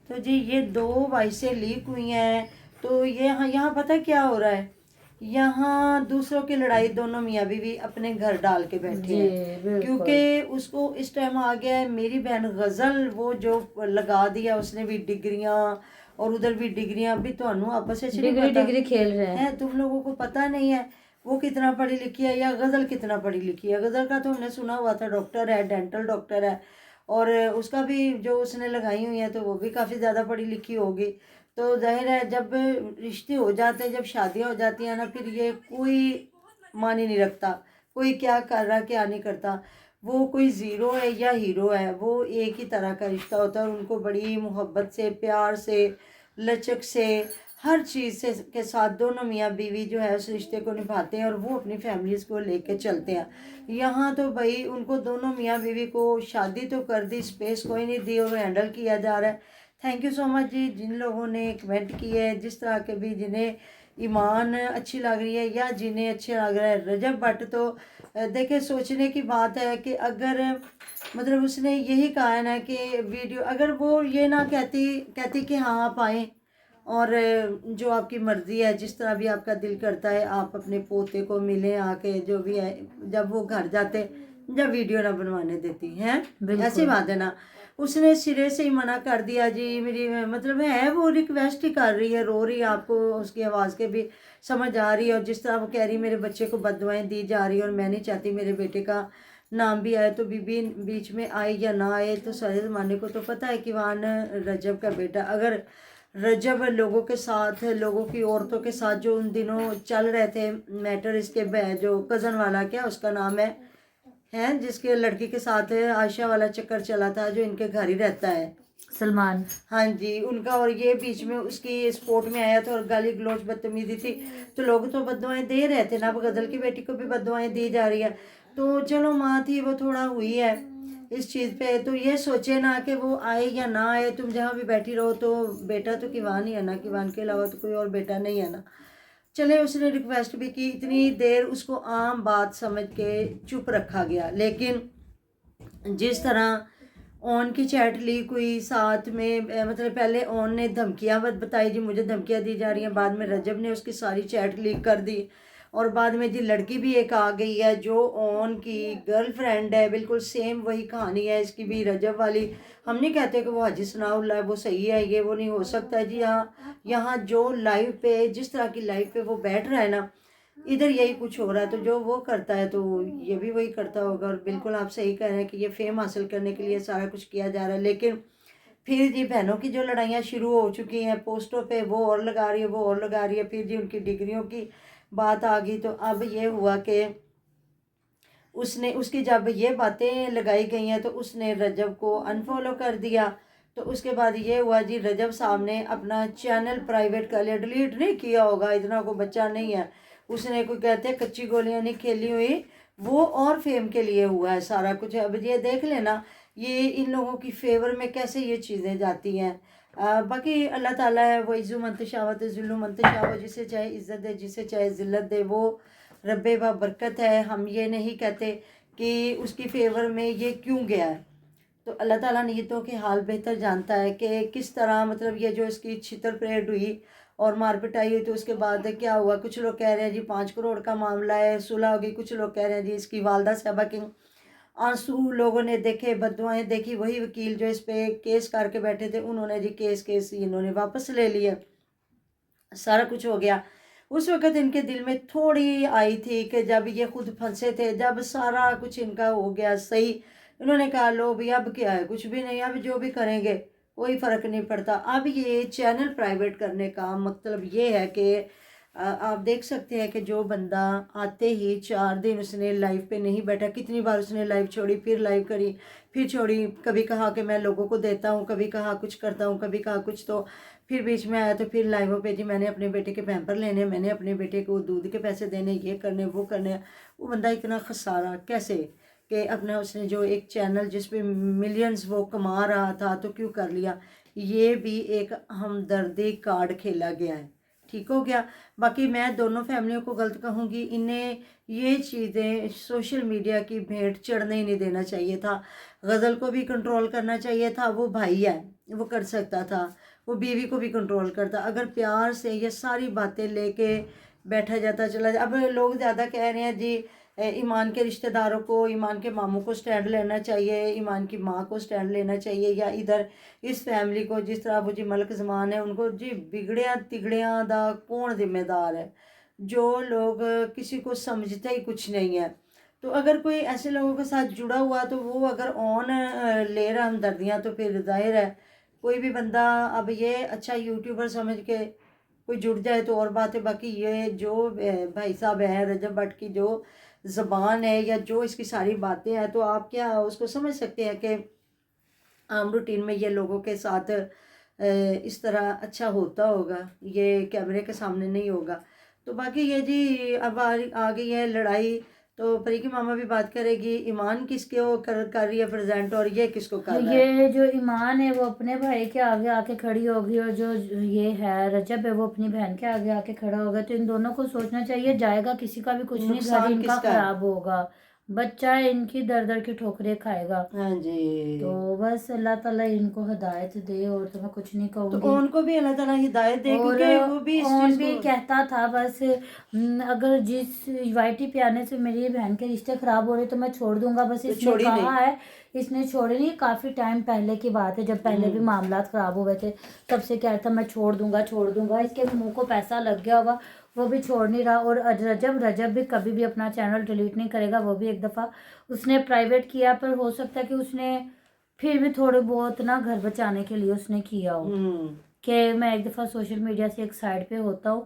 تو جی یہ 2 وائسیں لیک ہوئی ہیں. تو یہاں پتہ کیا ہو رہا ہے, یہاں دوسروں کی لڑائی دونوں میاں بیوی اپنے گھر ڈال کے بیٹھے جی ہیں, بالکل. کیونکہ اس کو اس ٹائم آ گیا ہے. میری بہن غزل وہ جو لگا دیا اس نے بھی ڈگریاں, اور ادھر بھی ڈگریاں. بھی تو آپس سے نہیں پتا ڈگری کھیل رہے ہیں. ہے, تم لوگوں کو پتہ نہیں ہے وہ کتنا پڑھی لکھی ہے یا غزل کتنا پڑھی لکھی ہے. غزل کا تو ہم نے سنا ہوا تھا ڈاکٹر ہے, ڈینٹل ڈاکٹر ہے, اور اس کا بھی جو اس نے لگائی ہوئی ہیں تو وہ بھی کافی زیادہ پڑھی لکھی ہوگی. تو ظاہر ہے جب رشتے ہو جاتے ہیں, جب شادیاں ہو جاتی ہیں نا, پھر یہ کوئی معنی نہیں رکھتا کوئی کیا کر رہا کیا نہیں کرتا. وہ کوئی زیرو ہے یا ہیرو ہے, وہ ایک ہی طرح کا رشتہ ہوتا ہے. اور ان کو بڑی محبت سے, پیار سے, لچک سے, ہر چیز سے کے ساتھ دونوں میاں بیوی جو ہے اس رشتے کو نبھاتے ہیں, اور وہ اپنی فیملیز کو لے کے چلتے ہیں. یہاں تو بھائی ان کو دونوں میاں بیوی کو شادی تو کر دی, اسپیس کوئی نہیں دی, اور ہینڈل کیا جا رہا ہے. تھینک یو سو مچ جی جن لوگوں نے کمنٹ کی ہے, جس طرح کے بھی, جنہیں ایمان اچھی لگ رہی ہے یا جنہیں اچھا لگ رہا ہے. رجب بٹ تو دیکھیں سوچنے کی بات ہے کہ اگر مطلب اس نے یہی کہا ہے نا کہ ویڈیو, اگر وہ یہ نہ کہتی کہ ہاں آپ آئیں اور جو آپ کی مرضی ہے, جس طرح بھی آپ کا دل کرتا ہے آپ اپنے پوتے کو ملیں آ کے, جو بھی ہے, جب وہ گھر جاتے جب ویڈیو نہ بنوانے دیتی ہیں, ایسی بات ہے نا. اس نے سرے سے ہی منع کر دیا جی. میری مطلب ہے وہ ریکویسٹ ہی کر رہی ہے, رو رہی ہے, آپ کو اس کی آواز کے بھی سمجھ آ رہی ہے. اور جس طرح وہ کہہ رہی میرے بچے کو بددعائیں دی جا رہی ہے, اور میں نہیں چاہتی میرے بیٹے کا نام بھی آئے. تو بی بی بیچ میں آئے یا نہ آئے, تو سارے زمانے کو تو پتہ ہے کہ وان رجب کا بیٹا, اگر رجب لوگوں کے ساتھ, لوگوں کی عورتوں کے ساتھ جو ان دنوں چل رہے تھے میٹر, اس کے جو کزن والا, کیا اس کا نام ہے, جس کے لڑکی کے ساتھ عائشہ والا چکر چلا تھا, جو ان کے گھر ہی رہتا ہے, سلمان. ہاں جی, ان کا. اور یہ بیچ میں اس کی سپورٹ میں آیا تھا, اور گالی گلوچ بدتمیزی تھی, تو لوگ تو بددعائیں دے رہے تھے نا. اب غزل کی بیٹی کو بھی بددعائیں دی جا رہی ہے. تو چلو ماں تھی وہ تھوڑا ہوئی ہے اس چیز پہ, تو یہ سوچے نا کہ وہ آئے یا نہ آئے, تم جہاں بھی بیٹھی رہو. تو بیٹا تو کیوان ہی ہے نا, کیوان کے علاوہ تو کوئی اور بیٹا نہیں ہے نا. چلے اس نے ریکویسٹ بھی کی, اتنی دیر اس کو عام بات سمجھ کے چپ رکھا گیا. لیکن جس طرح اون کی چیٹ لیک ہوئی ساتھ میں, مطلب پہلے اون نے دھمکیاں بتائی جی, مجھے دھمکیاں دی جا رہی ہیں, بعد میں رجب نے اس کی ساری چیٹ لیک کر دی, اور بعد میں جی لڑکی بھی ایک آ گئی ہے جو اون کی گرل فرینڈ ہے, بالکل سیم وہی کہانی ہے اس کی بھی, رجب والی. ہم نہیں کہتے کہ وہ حاجی ثناء اللہ وہ صحیح ہے, یہ وہ نہیں ہو سکتا جی. یہاں جو لائیو پہ, جس طرح کی لائیو پہ وہ بیٹھ رہا ہے نا, ادھر یہی کچھ ہو رہا ہے. تو جو وہ کرتا ہے تو یہ بھی وہی کرتا ہوگا. اور بالکل آپ صحیح کہہ رہے ہیں کہ یہ فیم حاصل کرنے کے لیے سارا کچھ کیا جا رہا ہے. لیکن پھر جی بہنوں کی جو لڑائیاں شروع ہو چکی ہیں پوسٹوں پہ, وہ اور لگا رہی ہے, وہ اور لگا رہی ہے. پھر جی ان کی ڈگریوں کی بات آ گئی, تو اب یہ ہوا کہ اس کی جب یہ باتیں لگائی گئی ہیں تو اس نے رجب کو انفالو کر دیا. تو اس کے بعد یہ ہوا جی, رجب صاحب نے اپنا چینل پرائیویٹ کر لیا, ڈیلیٹ نہیں کیا ہوگا, اتنا کوئی بچہ نہیں ہے. اس نے کوئی کہتے ہیں کچی گولیاں نہیں کھیلی ہوئی, وہ اور فیم کے لیے ہوا ہے سارا کچھ. اب یہ دیکھ لینا یہ ان لوگوں کی فیور میں کیسے یہ چیزیں جاتی ہیں. باقی اللہ تعالیٰ ہے وہ عزو منتشاوت ذلو منتشاو, جسے چاہے عزت دے جسے چاہے ذلت دے, وہ رب و برکت ہے. ہم یہ نہیں کہتے کہ اس کی فیور میں یہ کیوں گیا ہے. تو اللہ تعالیٰ نیتوں کے حال بہتر جانتا ہے کہ کس طرح, مطلب یہ جو اس کی چھتر پریڈ ہوئی اور مار پٹائی ہوئی, تو اس کے بعد کیا ہوا. کچھ لوگ کہہ رہے ہیں جی 5 کروڑ کا معاملہ ہے, صلح ہوگی. کچھ لوگ کہہ رہے ہیں جی اس کی والدہ صاحبہ کے آنسو لوگوں نے دیکھے, بددعائیں دیکھی. وہی وکیل جو اس پہ کیس کر کے بیٹھے تھے, انہوں نے جی کیس انہوں نے واپس لے لیا. سارا کچھ ہو گیا. اس وقت ان کے دل میں تھوڑی آئی تھی کہ جب یہ خود پھنسے تھے, جب سارا کچھ ان کا ہو گیا صحیح, انہوں نے کہا لو بھی اب کیا ہے, کچھ بھی نہیں, اب جو بھی کریں گے کوئی فرق نہیں پڑتا. اب یہ چینل پرائیویٹ کرنے کا مطلب یہ ہے کہ آپ دیکھ سکتے ہیں کہ جو بندہ آتے ہی 4 دن اس نے لائیو پہ نہیں بیٹھا, کتنی بار اس نے لائیو چھوڑی, پھر لائیو کری, پھر چھوڑی, کبھی کہا کہ میں لوگوں کو دیتا ہوں, کبھی کہا کچھ کرتا ہوں, کبھی کہا کچھ, تو پھر بیچ میں آیا تو پھر لائیو پہ جی میں نے اپنے بیٹے کے پیمپر لینے, میں نے اپنے بیٹے کو دودھ کے پیسے دینے, یہ کرنے وہ کرنے. وہ بندہ اتنا خسارہ کیسے کہ اپنا اس نے جو ایک چینل جس پہ ملینز وہ کما رہا تھا تو کیوں کر لیا. یہ بھی ایک ہمدردی کارڈ کھیلا گیا ہے ٹھیک ہو گیا. باقی میں دونوں فیملیوں کو غلط کہوں گی, انہیں یہ چیزیں سوشل میڈیا کی بھیٹ چڑھنے ہی نہیں دینا چاہیے تھا. غزل کو بھی کنٹرول کرنا چاہیے تھا, وہ بھائی ہے وہ کر سکتا تھا, وہ بیوی کو بھی کنٹرول کرتا. اگر پیار سے یہ ساری باتیں لے کے بیٹھا جاتا چلا جائے. اب لوگ زیادہ کہہ رہے ہیں جی ایمان کے رشتہ داروں کو, ایمان کے ماموں کو سٹینڈ لینا چاہیے, ایمان کی ماں کو سٹینڈ لینا چاہیے, یا ادھر اس فیملی کو جس طرح وہ جی ملک زمان ہے ان کو جی بگڑیاں تگڑیاں دا کون ذمہ دار ہے. جو لوگ کسی کو سمجھتے ہی کچھ نہیں ہے. تو اگر کوئی ایسے لوگوں کے ساتھ جڑا ہوا تو وہ اگر آن لے رہا ہمدردیاں تو پھر ظاہر ہے کوئی بھی بندہ اب یہ اچھا یوٹیوبر سمجھ کے کوئی جڑ جائے تو اور بات ہے. باقی یہ جو بھائی صاحب ہیں رجب بٹ کی جو زبان ہے یا جو اس کی ساری باتیں ہیں, تو آپ کیا اس کو سمجھ سکتے ہیں کہ عام روٹین میں یہ لوگوں کے ساتھ اس طرح اچھا ہوتا ہوگا, یہ کیمرے کے سامنے نہیں ہوگا. تو باقی یہ جی اب آ گئی ہے لڑائی, تو پری کی ماما بھی بات کرے گی ایمان کس کو کر رہی ہے پریزنٹ اور یہ کس کو کر رہا ہے. یہ جو ایمان ہے وہ اپنے بھائی کے آگے آ کے کھڑی ہوگی, اور جو یہ ہے رجب ہے وہ اپنی بہن کے آگے آ کے کھڑا ہوگا. تو ان دونوں کو سوچنا چاہیے جائے گا کسی کا بھی کچھ نہیں, گھر نقصان ان کا کس کا ہے؟ خراب ہوگا, بچہ ان کی در در کی ٹھوکریں کھائے گا. ہاں جی. تو بس اللہ تعالیٰ ان کو ہدایت دے, اور تو میں کچھ نہیں کہوں تو گی. ان کو بھی اللہ تعالیٰ ہدایت دے, اور کیونکہ وہ بھی اس اون چیز بھی کو کہتا تھا بس اگر جس وائی ٹی پہ آنے سے میری بہن کے رشتے خراب ہو رہے تو میں چھوڑ دوں گا. بس تو اس نے چھوڑی کہا نہیں. ہے, اس نے چھوڑے نہیں, کافی ٹائم پہلے کی بات ہے جب پہلے بھی معاملات خراب ہوئے تھے, تب سے کہا تھا میں چھوڑ دوں گا چھوڑ دوں گا. اس کے منہ کو پیسہ لگ گیا ہوگا, وہ بھی چھوڑ نہیں رہا. اور رجب بھی کبھی بھی اپنا چینل ڈیلیٹ نہیں کرے گا. وہ بھی ایک دفعہ اس نے پرائیویٹ کیا, پر ہو سکتا ہے کہ اس نے پھر بھی تھوڑے بہت نا گھر بچانے کے لیے اس نے کیا ہو, کہ میں ایک دفعہ سوشل میڈیا سے ایک سائڈ پہ ہوتا ہوں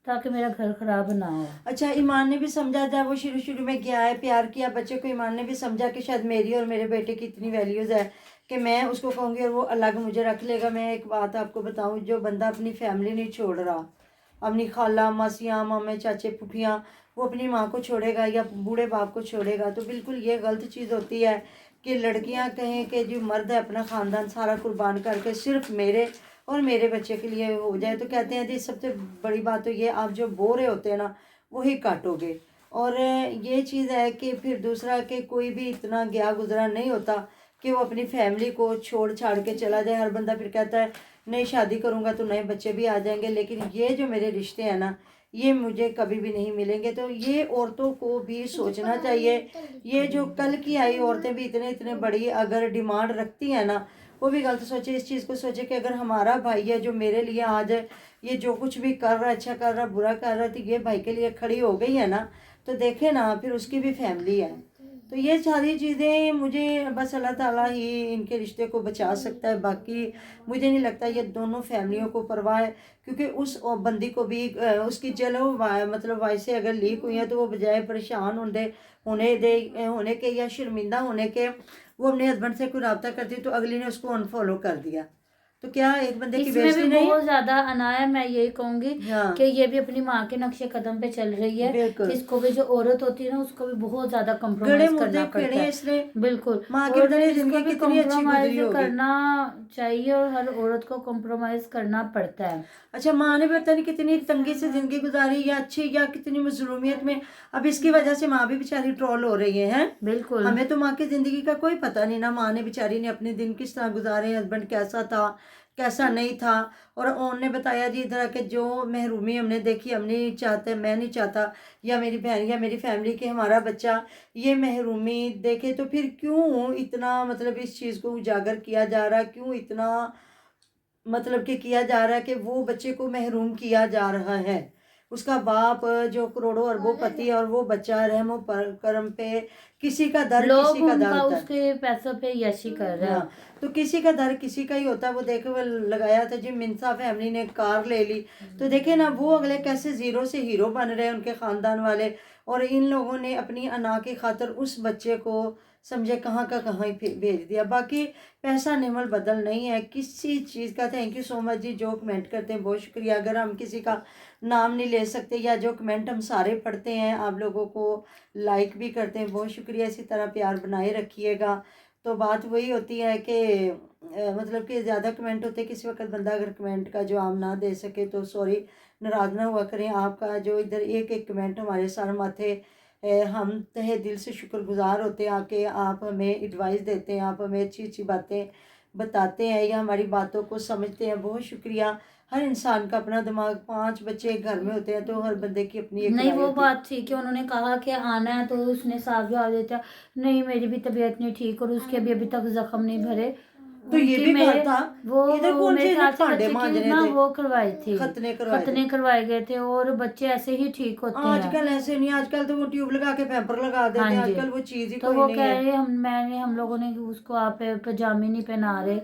تاکہ میرا گھر خراب نہ ہو. اچھا ایمان نے بھی سمجھا جب وہ شروع میں گیا ہے پیار کیا بچے کو, ایمان نے بھی سمجھا کہ شاید میری اور میرے بیٹے کی اتنی ویلیوز ہے کہ میں اس کو کہوں گی اور وہ الگ مجھے رکھ لے گا. میں ایک بات آپ کو بتاؤں, جو بندہ اپنی فیملی نہیں چھوڑ رہا, اپنی خالہ ماسیاں مامے چاچے پھوپھیاں, وہ اپنی ماں کو چھوڑے گا یا بوڑھے باپ کو چھوڑے گا, تو بالکل یہ غلط چیز ہوتی ہے کہ لڑکیاں کہیں کہ جو مرد ہے اپنا خاندان سارا قربان کر کے صرف میرے اور میرے بچے کے لیے ہو جائے. تو کہتے ہیں جی سب سے بڑی بات تو یہ آپ جو بو رہے ہوتے ہیں نا وہی کاٹو گے. اور یہ چیز ہے کہ پھر دوسرا کہ کوئی بھی اتنا گیا گزرا نہیں ہوتا کہ وہ اپنی فیملی کو چھوڑ چھاڑ کے چلا جائے. ہر بندہ پھر کہتا ہے نہیں شادی کروں گا تو نئے بچے بھی آ جائیں گے, لیکن یہ جو میرے رشتے ہیں نا یہ مجھے کبھی بھی نہیں ملیں گے. تو یہ عورتوں کو بھی سوچنا چاہیے. یہ جو کل کی آئی عورتیں بھی اتنے بڑی اگر ڈیمانڈ رکھتی ہیں نا, وہ بھی غلط سوچے, اس چیز کو سوچے کہ اگر ہمارا بھائی ہے جو میرے لیے آج یہ جو کچھ بھی کر رہا ہے, اچھا کر رہا ہے برا کر رہا ہے, تو یہ بھائی کے لیے کھڑی ہو گئی ہے نا, تو دیکھے نا پھر اس کی بھی فیملی ہے. تو یہ ساری چیزیں مجھے بس اللہ تعالیٰ ہی ان کے رشتے کو بچا سکتا ہے. باقی مجھے نہیں لگتا یہ دونوں فیملیوں کو پرواہ ہے, کیونکہ اس بندی کو بھی اس کی چلو مطلب وائسیں اگر لیک ہوئی ہیں تو وہ بجائے پریشان ہونے کے یا شرمندہ ہونے کے وہ اپنے ہسبینڈ سے کوئی رابطہ کرتی تو اگلی نے اس کو انفالو کر دیا. تو کیا ایک بندے کی اس میں بےزتی بھی نہیں؟ بہت زیادہ انایا, میں یہی کہوں گی ہاں کہ یہ بھی اپنی ماں کے نقش قدم پہ چل رہی ہے. بالکل. اس کو بھی جو عورت ہوتی ہے نا اس کو بھی بہت زیادہ گڑے کمپرومائز مردے کرنا کھیڑے پڑتا ہے. اس نے بالکل, ماں کے اور بدلے اس کو زندگی بھی کتنی اچھی کمپرومائز گزری ہوگی. کرنا چاہیے, اور ہر عورت کو کمپرومائز کرنا پڑتا ہے. اچھا ماں نے پتہ نہیں کتنی تنگی سے زندگی گزاری یا اچھی یا کتنی مظلومیت میں, اب اس کی وجہ سے ماں بھی بیچاری ٹرول ہو رہی ہے. بالکل, ہمیں تو ماں کی زندگی کا کوئی پتہ نہیں نا, ماں نے بیچاری نے اپنے دن کس طرح گزارے, ہسبینڈ کیسا تھا کیسا نہیں تھا. اور ان نے بتایا جی ادھر کہ جو محرومی ہم نے دیکھی ہم نہیں چاہتے, میں نہیں چاہتا یا میری بہن یا میری فیملی کہ ہمارا بچہ یہ محرومی دیکھے. تو پھر کیوں اتنا مطلب اس چیز کو اجاگر کیا جا رہا ہے, کیوں اتنا مطلب کہ کیا جا رہا ہے کہ وہ بچے کو محروم کیا جا رہا ہے. اس کا باپ جو کروڑوں اربوں پتی ہے اور وہ بچہ رحم و کرم پہ کسی کا در لوگ کسی کا ان در کا ہوتا اس ہے. کے پیسوں پہ یشی کر رہے ہیں. تو کسی کا در کسی کا ہی ہوتا ہے. وہ دیکھے وہ لگایا تھا جی منصا فیملی نے کار لے لی, تو دیکھیں نا وہ اگلے کیسے زیرو سے ہیرو بن رہے ہیں ان کے خاندان والے, اور ان لوگوں نے اپنی انا کی خاطر اس بچے کو سمجھے کہاں کا کہاں ہی بھیج دیا. باقی پیسہ نعمت بدل نہیں ہے کسی چیز کا. تھینک یو سو مچ جی, جو کمنٹ کرتے ہیں بہت شکریہ. اگر ہم کسی کا نام نہیں لے سکتے یا جو کمنٹ ہم سارے پڑھتے ہیں آپ لوگوں کو لائک بھی کرتے ہیں, بہت شکریہ. اسی طرح پیار بنائے رکھیے گا. تو بات وہی ہوتی ہے کہ مطلب کہ زیادہ کمنٹ ہوتے ہیں، کسی وقت بندہ اگر کمنٹ کا جواب نہ دے سکے تو سوری، ناراض نہ ہوا کریں. آپ کا جو ادھر ایک ایک کمنٹ ہمارے سر ماتھے، ہم تہہ دل سے شکر گزار ہوتے ہیں کہ آپ ہمیں ایڈوائس دیتے ہیں، آپ ہمیں اچھی اچھی باتیں بتاتے ہیں یا ہماری باتوں کو سمجھتے ہیں. بہت شکریہ. ہر انسان کا اپنا دماغ، 5 بچے گھر میں ہوتے ہیں تو ہر بندے کی اپنی ایک نہیں رائے وہ ہوتی ہے. بات تھی کہ انہوں نے کہا کہ آنا ہے تو اس نے صاف جواب دیتا نہیں میری بھی طبیعت نہیں ٹھیک اور اس کے بھی ابھی تک زخم نہیں بھرے. تو ان یہ کی بھی کہا میرے تھا وہ ادھر کون میرے سے خیال سے بھانڈے بچے کی مانجنے نا تھے، وہ کروائی تھی، ختنے کروائے تھے. ختنے کروائے گئے تھے اور بچے ایسے ہی ٹھیک ہوتے آج ہیں. کل ایسے نہیں، آج کل تو وہ ٹیوب لگا کے پیمپر لگا ہاں دیتے ہیں. آج جی، کل وہ چیز ہی تو کوئی وہ نہیں کہہ ہے. رہے ہم لوگوں نے اس کو آپ پجامے نہیں پہنا رہے،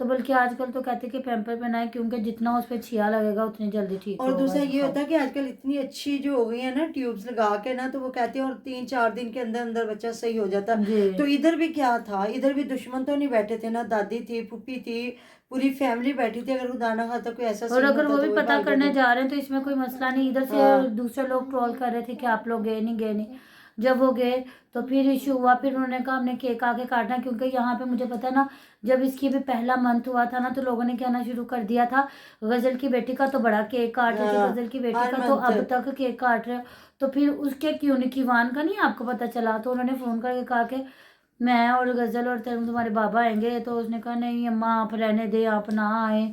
تو بلکہ آج کل تو کہتے کہ پیمپر پہنائے کیونکہ جتنا اس پہ چھیا لگے گا اتنی جلدی ٹھیک اور ہوگا دوسرا یہ زخم. ہوتا ہے کہ آج کل اتنی اچھی جو ہو گئی ہے نا ٹیوبز لگا کے نا، تو وہ کہتے ہیں اور 3-4 دن کے اندر اندر بچہ صحیح ہو جاتا. جی تو ادھر بھی کیا تھا، ادھر بھی دشمن تو نہیں بیٹھے تھے نا، دادی تھی، پھوپھی تھی، پوری فیملی بیٹھی تھی. اگر خدا نہ خواستہ کوئی ایسا اور سین اگر ہوتا وہ تو بھی وہ پتہ بھاگ کرنے جاتے. جا رہے ہیں تو اس میں کوئی مسئلہ نہیں. ادھر سے ہاں دوسرے لوگ ٹرول کر رہے تھے کہ آپ لوگ گئے نہیں. جب وہ گئے تو پھر ایشو ہوا، پھر انہوں نے کہا ہم نے کیک آ کے کاٹنا، کیونکہ یہاں پہ مجھے پتا نا جب اس کی بھی پہلا منتھ ہوا تھا نا تو لوگوں نے کہنا شروع کر دیا تھا غزل کی بیٹی کا تو بڑا کیک کاٹ رہے تھے، ہاں، غزل کی بیٹی ہر کا تو منتھ. اب تک کیک کاٹ رہے ہو. تو پھر اس کے کیوں نہیں، کیوان کا نہیں آپ کو پتا چلا؟ تو انہوں نے فون کر کے کہا کہ میں اور غزل اور تمہارے بابا آئیں گے. تو اس نے کہا نہیں اماں آپ رہنے دیں، آپ نہ آئیں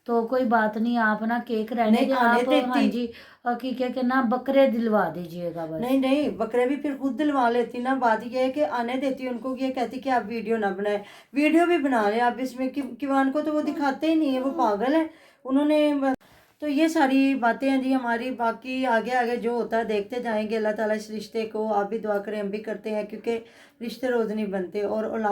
تو کوئی بات نہیں، آپ نا کیک رہنے نہیں دیں آنے آپ. ہاں دیتی. جی، حقیقت کے نا بکرے دلوا دیجئے گا بس. نہیں نہیں، بکرے بھی پھر خود دلوا لیتی نا. بات یہ ہے کہ آنے دیتی ان کو، یہ کہتی کہ آپ ویڈیو نہ بنائیں. ویڈیو بھی بنا رہے آپ اس میں، کیوان کو تو وہ دکھاتے ہی نہیں ہے، وہ پاگل ہے. انہوں نے تو یہ ساری باتیں ہیں جی ہماری. باقی آگے آگے جو ہوتا ہے دیکھتے جائیں گے. اللہ تعالیٰ اس رشتے کو، آپ بھی دعا کریں، ہم بھی کرتے ہیں، کیونکہ رشتے روز نہیں بنتے اور اولاد